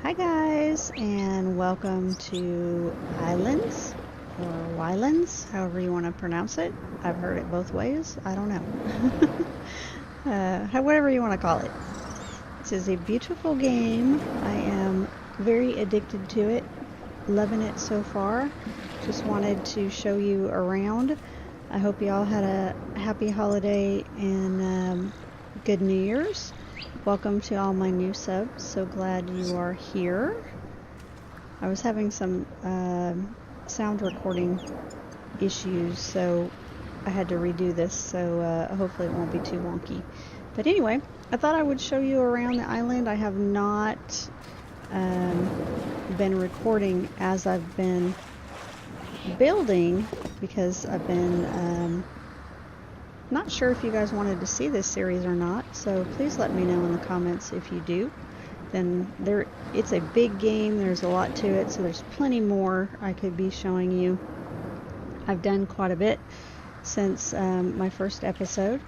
Hi guys, and welcome to Ylands, or Ylands, however you want to pronounce it. I've heard it both ways. I don't know. Whatever you want to call it. This is a beautiful game. I am very addicted to it. Loving it so far. Just wanted to show you around. I hope you all had a happy holiday and good New Year's. Welcome to all my new subs. So glad you are here. I was having some sound recording issues, so I had to redo this, so hopefully it won't be too wonky. But anyway, I thought I would show you around the island. I have not been recording as I've been building because I've been not sure if you guys wanted to see this series or not, so please let me know in the comments if you do. Then it's a big game, there's a lot to it, so there's plenty more I could be showing you. I've done quite a bit since my first episode,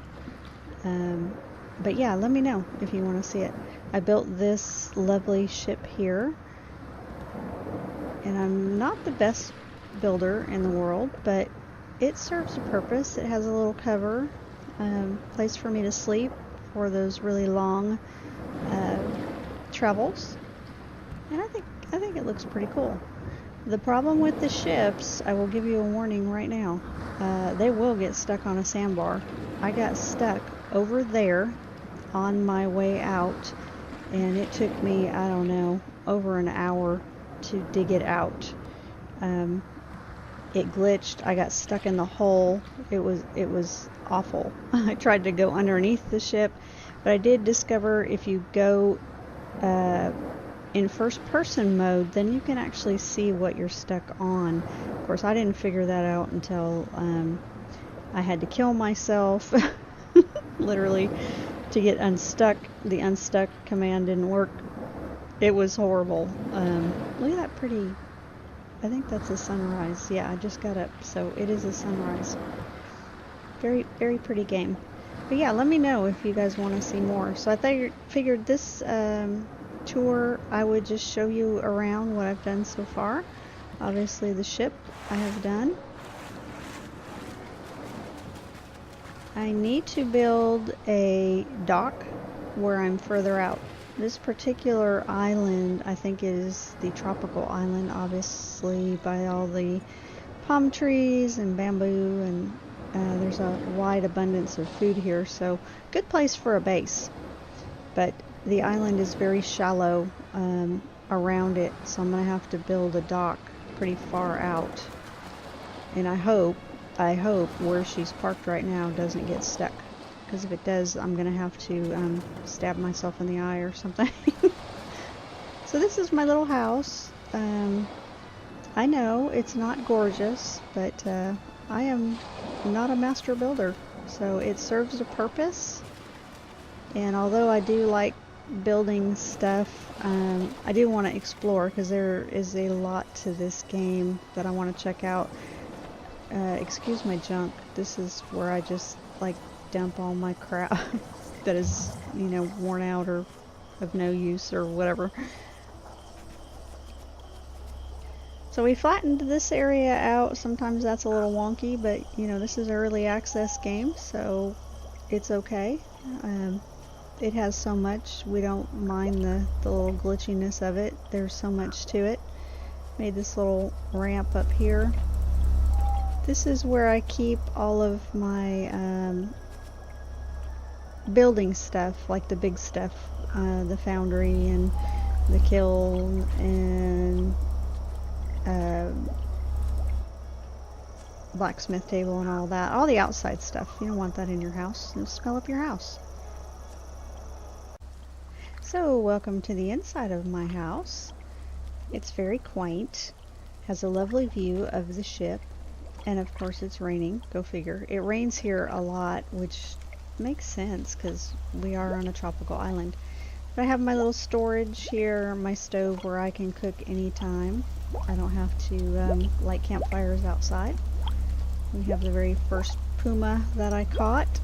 but yeah, let me know if you want to see it. I built this lovely ship here, and I'm not the best builder in the world, but it serves a purpose. It has a little cover, place for me to sleep for those really long travels, and I think it looks pretty cool. The problem with the ships, I will give you a warning right now, they will get stuck on a sandbar. I got stuck over there on my way out, and it took me, I don't know, over an hour to dig it out. It glitched. I got stuck in the hole. It was awful. I tried to go underneath the ship, but I did discover if you go in first person mode, then you can actually see what you're stuck on. Of course, I didn't figure that out until I had to kill myself literally to get unstuck. The unstuck command didn't work. It was horrible. Look at that pretty, I think that's a sunrise. Yeah, I just got up, so it is a sunrise. Very, very pretty game. But yeah, let me know if you guys want to see more. So I figured this tour, I would just show you around what I've done so far. Obviously the ship I have done. I need to build a dock where I'm further out. This particular island, I think, is the tropical island, obviously, by all the palm trees and bamboo, and there's a wide abundance of food here, so good place for a base. But the island is very shallow around it, so I'm going to have to build a dock pretty far out. And I hope where she's parked right now doesn't get stuck. Because if it does, I'm going to have to stab myself in the eye or something. So this is my little house. I know it's not gorgeous, but I am not a master builder. So it serves a purpose. And although I do like building stuff, I do want to explore because there is a lot to this game that I want to check out. Excuse my junk. This is where I just like dump all my crap that is, worn out or of no use or whatever. So we flattened this area out. Sometimes that's a little wonky, but this is an early access game, so it's okay. It has so much, we don't mind the little glitchiness of it. There's so much to it. Made this little ramp up here. This is where I keep all of my building stuff, like the big stuff, the foundry and the kiln and blacksmith table and all that, all the outside stuff. You don't want that in your house. It'll smell up your house. So welcome to the inside of my house. It's very quaint, has a lovely view of the ship, and of course it's raining. Go figure. It rains here a lot, which makes sense because we are on a tropical island. But I have my little storage here, my stove where I can cook anytime. I don't have to light campfires outside. We have the very first puma that I caught,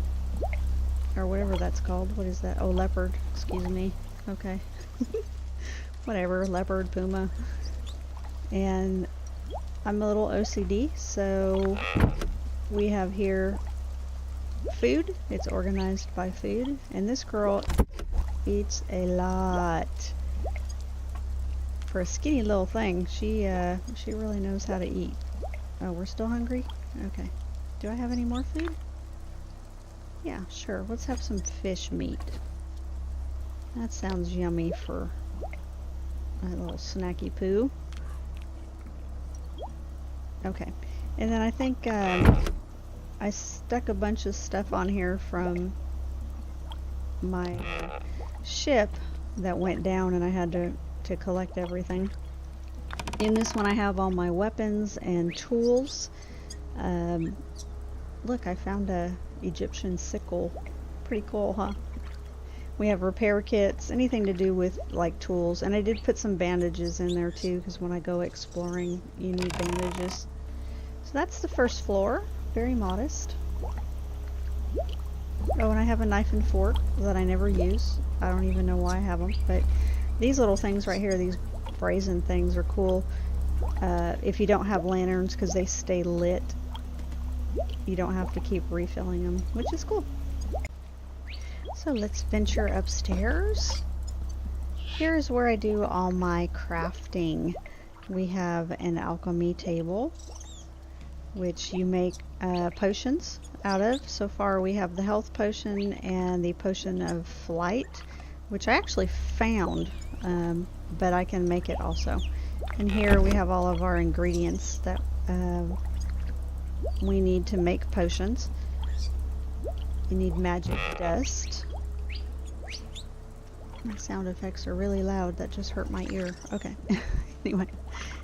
or whatever that's called. What is that? Oh, leopard. Excuse me. Okay. whatever, leopard, puma. And I'm a little OCD, so we have here food. It's organized by food, and this girl eats a lot. For a skinny little thing, she really knows how to eat. Oh, we're still hungry? Okay. Do I have any more food? Yeah, sure. Let's have some fish meat. That sounds yummy for a little snacky poo. Okay. And then I think I stuck a bunch of stuff on here from my ship that went down, and I had to collect everything. In this one I have all my weapons and tools. Look, I found a Egyptian sickle. Pretty cool, huh? We have repair kits, anything to do with like tools, and I did put some bandages in there too, because when I go exploring you need bandages. So that's the first floor, very modest. Oh, and I have a knife and fork that I never use. I don't even know why I have them, but these little things right here, these brazen things, are cool if you don't have lanterns, because they stay lit. You don't have to keep refilling them, which is cool. So let's venture upstairs. Here's where I do all my crafting. We have an alchemy table, which you make potions out of. So far we have the health potion and the potion of flight, which I actually found, but I can make it also. And here we have all of our ingredients that we need to make potions. You need magic dust. My sound effects are really loud. That just hurt my ear. Okay. Anyway.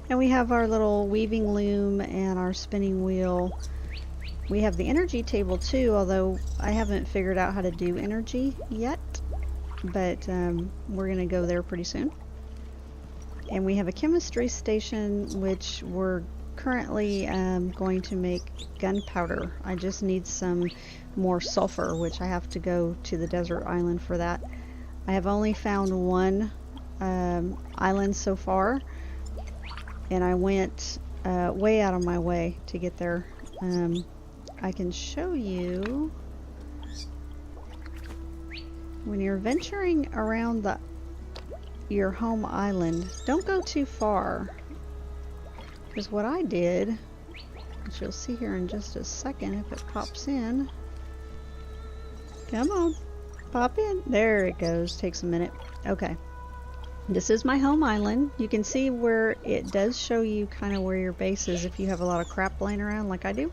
And we have our little weaving loom and our spinning wheel. We have the energy table too, although I haven't figured out how to do energy yet. But we're going to go there pretty soon. And we have a chemistry station, which we're currently going to make gunpowder. I just need some more sulfur, which I have to go to the desert island for that. I have only found one island so far, and I went way out of my way to get there. I can show you when you're venturing around your home island, don't go too far, because what I did, which you'll see here in just a second if it pops in. Come on, pop in. There it goes. Takes a minute. Okay. This is my home island. You can see where it does show you kind of where your base is if you have a lot of crap laying around like I do.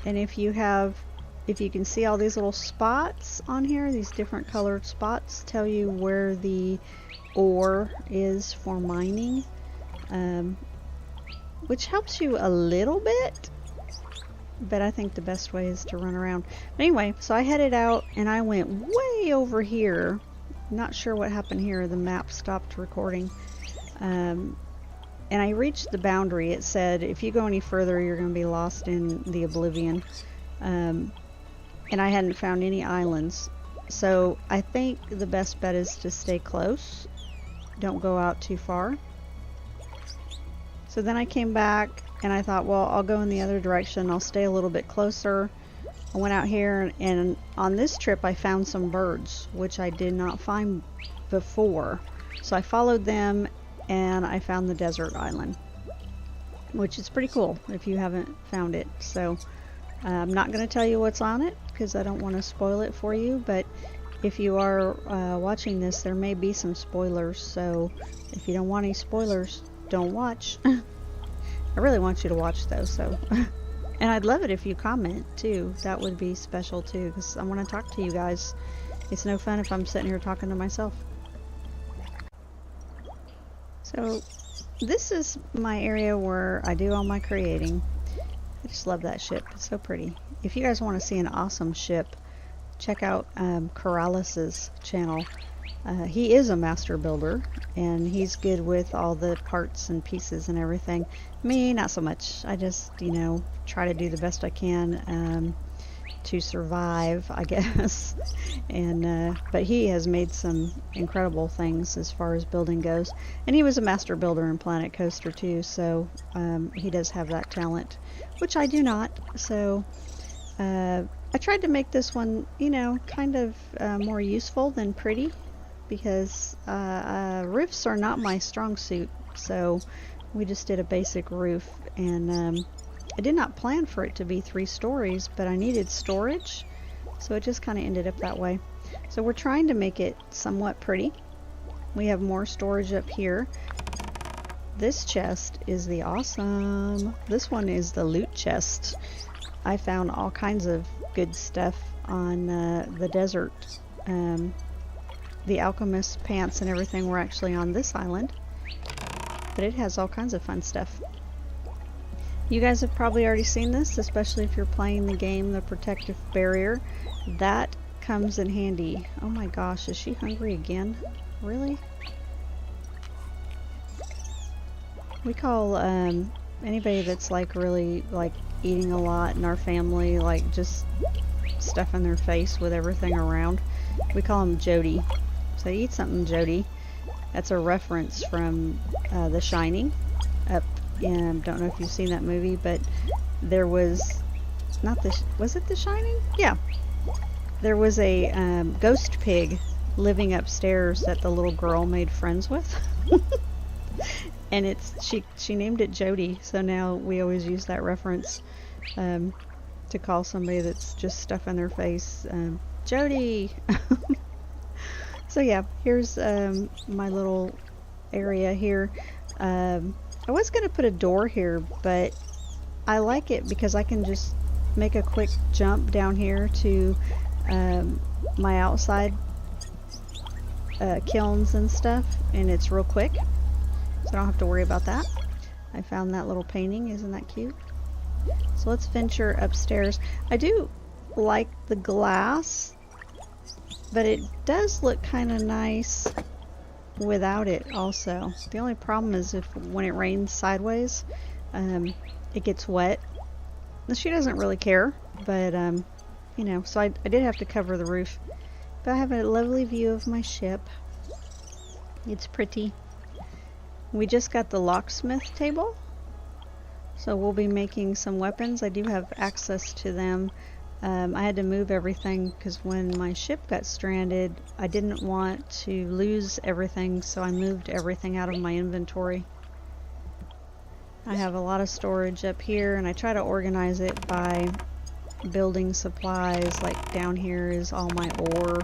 And if you can see all these little spots on here, these different colored spots tell you where the ore is for mining, which helps you a little bit, but I think the best way is to run around. But anyway, so I headed out and I went way over here. Not sure what happened here. The map stopped recording. And I reached the boundary. It said if you go any further you're going to be lost in the oblivion. And I hadn't found any islands. So I think the best bet is to stay close. Don't go out too far. So then I came back and I thought, well, I'll go in the other direction. I'll stay a little bit closer. I went out here, and on this trip I found some birds, which I did not find before. So I followed them and I found the desert island, which is pretty cool if you haven't found it. So I'm not going to tell you what's on it because I don't want to spoil it for you, but if you are watching this, there may be some spoilers, so if you don't want any spoilers, don't watch. I really want you to watch though, so and I'd love it if you comment too. That would be special too, because I want to talk to you guys. It's no fun if I'm sitting here talking to myself. So this is my area where I do all my creating. I just love that ship. It's so pretty. If you guys want to see an awesome ship, check out Corralis's channel. He is a master builder and he's good with all the parts and pieces and everything. Me, not so much. I just, you know, try to do the best I can. to survive, I guess. And but he has made some incredible things as far as building goes, and he was a master builder in Planet Coaster too, so he does have that talent, which I do not. So I tried to make this one, you know, kind of more useful than pretty, because roofs are not my strong suit. So we just did a basic roof, and I did not plan for it to be 3 stories, but I needed storage, so it just kind of ended up that way. So we're trying to make it somewhat pretty. We have more storage up here. This chest is the awesome. This one is the loot chest. I found all kinds of good stuff on the desert. The alchemist pants and everything were actually on this island, but it has all kinds of fun stuff. You guys have probably already seen this, especially if you're playing the game, the protective barrier. That comes in handy. Oh my gosh, is she hungry again? Really? We call anybody that's like really like eating a lot in our family, like just stuffing their face with everything around, we call them Jody. So eat something, Jody. That's a reference from The Shining. Don't know if you've seen that movie, but there was was it The Shining? Yeah. There was a ghost pig living upstairs that the little girl made friends with. And she named it Jody, so now we always use that reference to call somebody that's just stuffing their face, Jody. So yeah, here's my little area here. I was going to put a door here, but I like it because I can just make a quick jump down here to my outside kilns and stuff, and it's real quick, so I don't have to worry about that. I found that little painting. Isn't that cute? So let's venture upstairs. I do like the glass, but it does look kind of nice without it also. The only problem is when it rains sideways, it gets wet. She doesn't really care, but you know, so I did have to cover the roof. But I have a lovely view of my ship. It's pretty. We just got the locksmith table, so we'll be making some weapons. I do have access to them. I had to move everything because when my ship got stranded, I didn't want to lose everything, so I moved everything out of my inventory. I have a lot of storage up here, and I try to organize it by building supplies. Like down here is all my ore.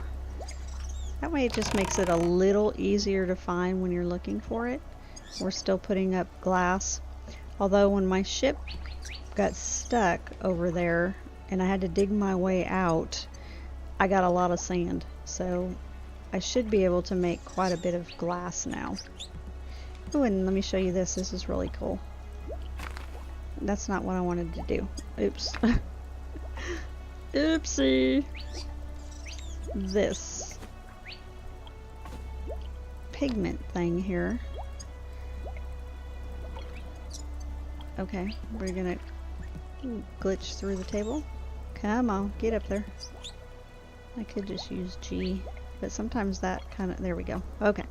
That way it just makes it a little easier to find when you're looking for it. We're still putting up glass. Although when my ship got stuck over there and I had to dig my way out, I got a lot of sand. So I should be able to make quite a bit of glass now. Oh, and let me show you this. This is really cool. That's not what I wanted to do. Oops. Oopsie. This pigment thing here. Okay, we're gonna glitch through the table. Come on, get up there. I could just use G, but sometimes that kind of, there we go. Okay.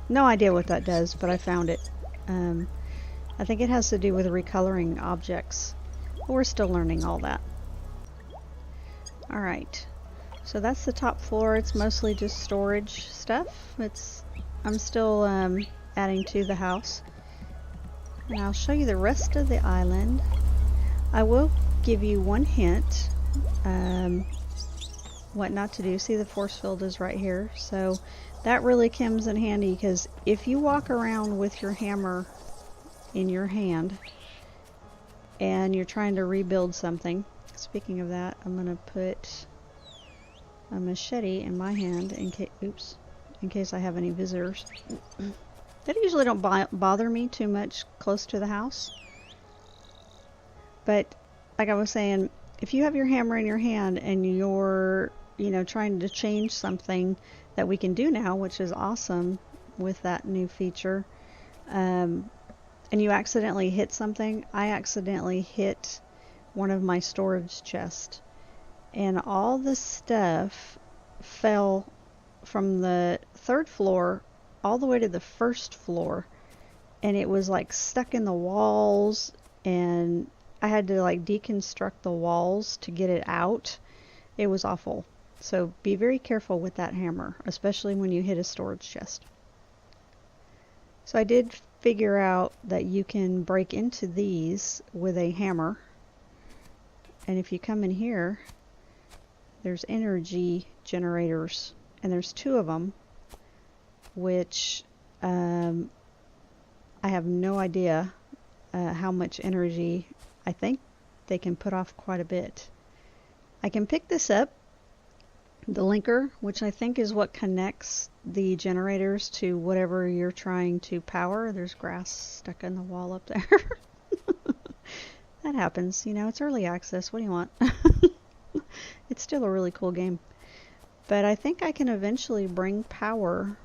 No idea what that does, but I found it. I think it has to do with recoloring objects. But we're still learning all that. Alright. So that's the top floor. It's mostly just storage stuff. I'm still adding to the house. And I'll show you the rest of the island. I will give you one hint what not to do. See, the force field is right here, so that really comes in handy, because if you walk around with your hammer in your hand and you're trying to rebuild something, speaking of that, I'm gonna put a machete in my hand in case I have any visitors. That usually don't bother me too much close to the house. But like I was saying, if you have your hammer in your hand and you're, you know, trying to change something that we can do now, which is awesome with that new feature, and you accidentally hit something. I accidentally hit one of my storage chests, and all the stuff fell from the 3rd floor all the way to the 1st floor, and it was like stuck in the walls, and I had to like deconstruct the walls to get it out. It was awful. So be very careful with that hammer, especially when you hit a storage chest. So I did figure out that you can break into these with a hammer, and if you come in here, there's energy generators, and there's 2 of them, which I have no idea how much energy. I think they can put off quite a bit. I can pick this up, the linker, which I think is what connects the generators to whatever you're trying to power. There's grass stuck in the wall up there. That happens, you know, it's early access. What do you want? It's still a really cool game. But I think I can eventually bring power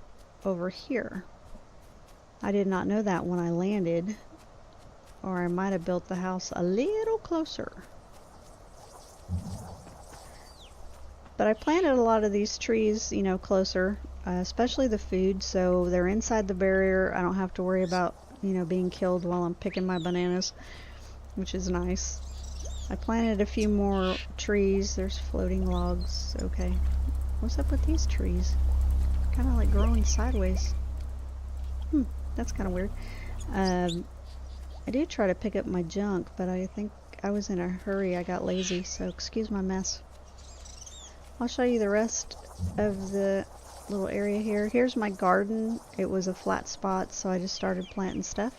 over here. I did not know that when I landed, or I might have built the house a little closer. But I planted a lot of these trees, you know, closer, especially the food, so they're inside the barrier. I don't have to worry about, you know, being killed while I'm picking my bananas, which is nice. I planted a few more trees. There's floating logs. Okay. What's up with these trees? Kind of like growing sideways. That's kind of weird. I did try to pick up my junk, but I think I was in a hurry. I got lazy, so excuse my mess. I'll show you the rest of the little area here. Here's my garden. It was a flat spot, so I just started planting stuff.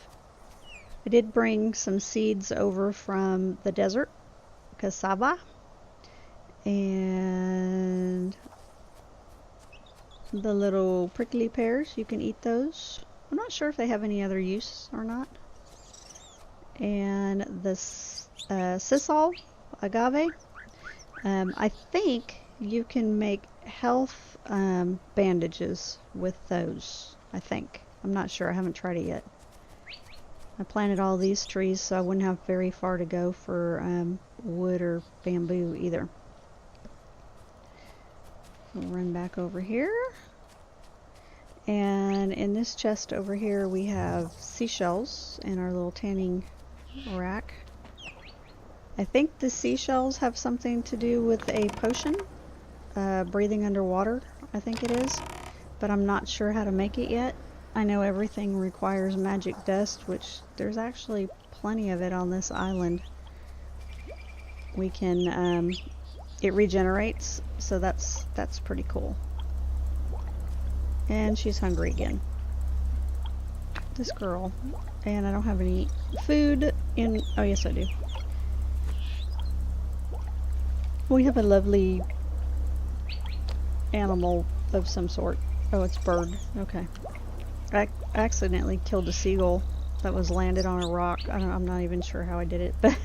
I did bring some seeds over from the desert, cassava, and the little prickly pears. You can eat those. I'm not sure if they have any other use or not. And the sisal, agave. I think you can make health bandages with those, I think. I'm not sure. I haven't tried it yet. I planted all these trees so I wouldn't have very far to go for wood or bamboo either. We'll run back over here. And in this chest over here we have seashells in our little tanning rack. I think the seashells have something to do with a potion. Breathing underwater, I think it is. But I'm not sure how to make it yet. I know everything requires magic dust, which there's actually plenty of it on this island. We can, it regenerates, so that's pretty cool. And she's hungry again. This girl. And I don't have any food in, oh yes I do. We have a lovely animal of some sort. Oh, it's bird. Okay. I accidentally killed a seagull that was landed on a rock. I'm not even sure how I did it, but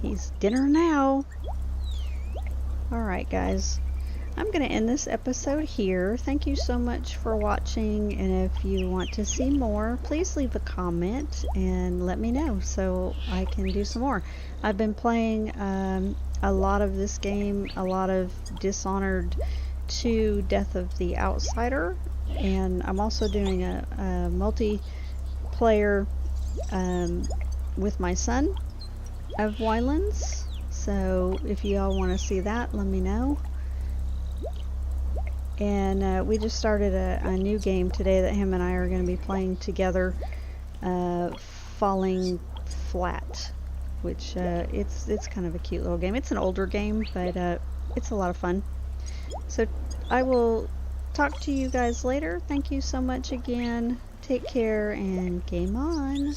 he's dinner now. Alright guys, I'm going to end this episode here. Thank you so much for watching, and if you want to see more, please leave a comment and let me know so I can do some more. I've been playing a lot of this game, a lot of Dishonored 2 Death of the Outsider, and I'm also doing a multiplayer with my son of Ylands, so if you all want to see that, let me know. And we just started a new game today that him and I are going to be playing together, Falling Flat, which it's kind of a cute little game. It's an older game, but it's a lot of fun. So I will talk to you guys later. Thank you so much again. Take care and game on.